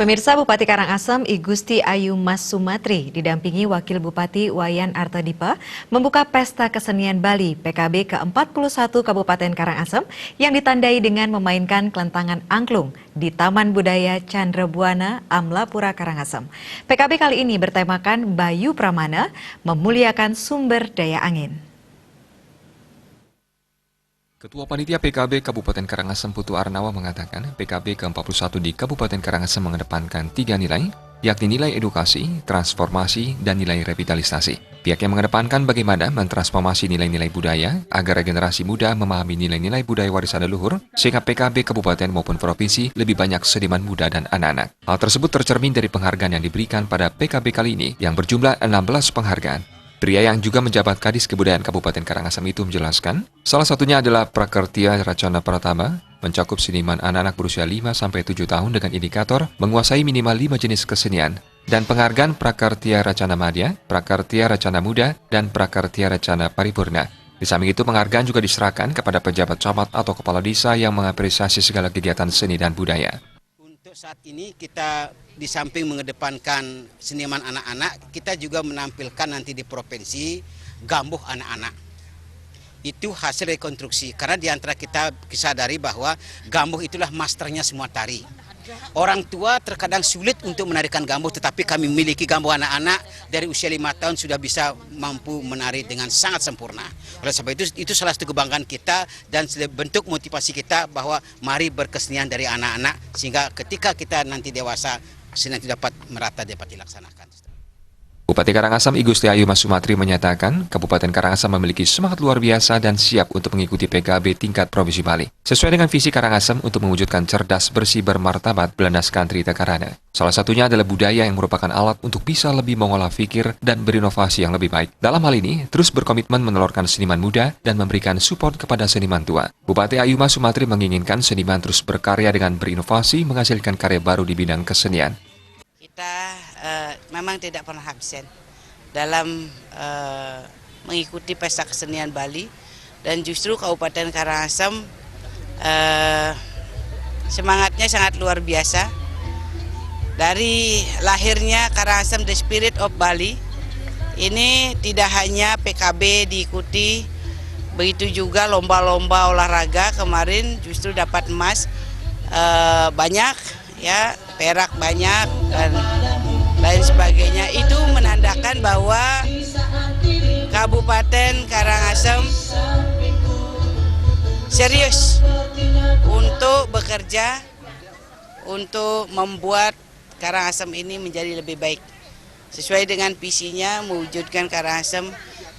Pemirsa, Bupati Karangasem I Gusti Ayu Mas Sumatri didampingi Wakil Bupati Wayan Artadipa membuka Pesta Kesenian Bali PKB ke-41 Kabupaten Karangasem yang ditandai dengan memainkan kelentangan angklung di Taman Budaya Candrabuana, Amlapura, Karangasem. PKB kali ini bertemakan Bayu Pramana, memuliakan sumber daya angin. Ketua Panitia PKB Kabupaten Karangasem Putu Arnawa mengatakan PKB ke-41 di Kabupaten Karangasem mengedepankan 3 nilai, yakni nilai edukasi, transformasi, dan nilai revitalisasi. Pihaknya mengedepankan bagaimana mentransformasi nilai-nilai budaya agar generasi muda memahami nilai-nilai budaya warisan leluhur, sehingga PKB Kabupaten maupun Provinsi lebih banyak seniman muda dan anak-anak. Hal tersebut tercermin dari penghargaan yang diberikan pada PKB kali ini yang berjumlah 16 penghargaan. Pria yang juga menjabat Kadis Kebudayaan Kabupaten Karangasem itu menjelaskan, salah satunya adalah Prakertia Racana Pratama, mencakup seniman anak-anak berusia 5-7 tahun dengan indikator menguasai minimal 5 jenis kesenian, dan penghargaan Prakertia Racana Madya, Prakertia Racana Muda, dan Prakertia Racana Paripurna. Di samping itu, penghargaan juga diserahkan kepada pejabat camat atau kepala desa yang mengapresiasi segala kegiatan seni dan budaya. Untuk saat ini kita di samping mengedepankan seniman anak-anak, kita juga menampilkan nanti di provinsi gambuh anak-anak. Itu hasil rekonstruksi, karena di antara kita sadari bahwa gambuh itulah masternya semua tari. Orang tua terkadang sulit untuk menarikan gambuh, tetapi kami memiliki gambuh anak-anak dari usia 5 tahun sudah bisa mampu menari dengan sangat sempurna. Oleh sebab itu salah satu kebanggaan kita dan bentuk motivasi kita bahwa mari berkesenian dari anak-anak, sehingga ketika kita nanti dewasa, kesenian itu dapat merata, dapat dilaksanakan. Bupati Karangasem I Gusti Ayu Mas Sumatri menyatakan Kabupaten Karangasem memiliki semangat luar biasa dan siap untuk mengikuti PKB tingkat Provinsi Bali. Sesuai dengan visi Karangasem untuk mewujudkan cerdas, bersih, bermartabat, berlandaskan Trita Karana. Salah satunya adalah budaya yang merupakan alat untuk bisa lebih mengolah pikir dan berinovasi yang lebih baik. Dalam hal ini, terus berkomitmen menelurkan seniman muda dan memberikan support kepada seniman tua. Bupati Ayu Mas Sumatri menginginkan seniman terus berkarya dengan berinovasi menghasilkan karya baru di bidang kesenian. Kita memang tidak pernah absen dalam mengikuti Pesta Kesenian Bali, dan justru Kabupaten Karangasem semangatnya sangat luar biasa. Dari lahirnya Karangasem The Spirit of Bali, ini tidak hanya PKB diikuti, begitu juga lomba-lomba olahraga. Kemarin justru dapat emas banyak, ya, perak banyak dan lain sebagainya. Itu menandakan bahwa Kabupaten Karangasem serius untuk bekerja untuk membuat Karangasem ini menjadi lebih baik. Sesuai dengan visinya, mewujudkan Karangasem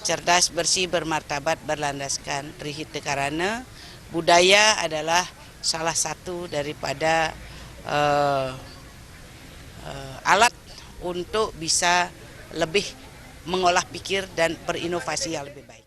cerdas, bersih, bermartabat, berlandaskan Trihita Karana. Budaya adalah salah satu daripada alat untuk bisa lebih mengolah pikir dan berinovasi yang lebih baik.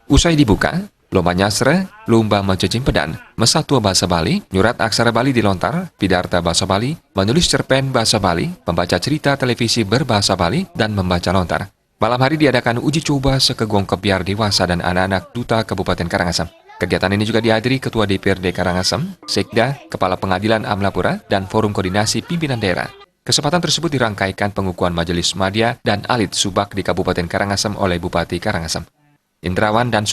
Usai dibuka, lomba nyasre, lomba mencacing pedan, mesatua bahasa Bali, nyurat aksara Bali dilontar, pidarta bahasa Bali, menulis cerpen bahasa Bali, membaca cerita televisi berbahasa Bali, dan membaca lontar. Malam hari diadakan uji coba sekegong kebiar dewasa dan anak-anak Duta Kabupaten Karangasem. Kegiatan ini juga dihadiri Ketua DPRD Karangasem, Sekda, Kepala Pengadilan Amlapura, dan Forum Koordinasi Pimpinan Daerah. Kesempatan tersebut dirangkaikan pengukuhan Majelis Madya dan Alit Subak di Kabupaten Karangasem oleh Bupati Karangasem. Indrawan dan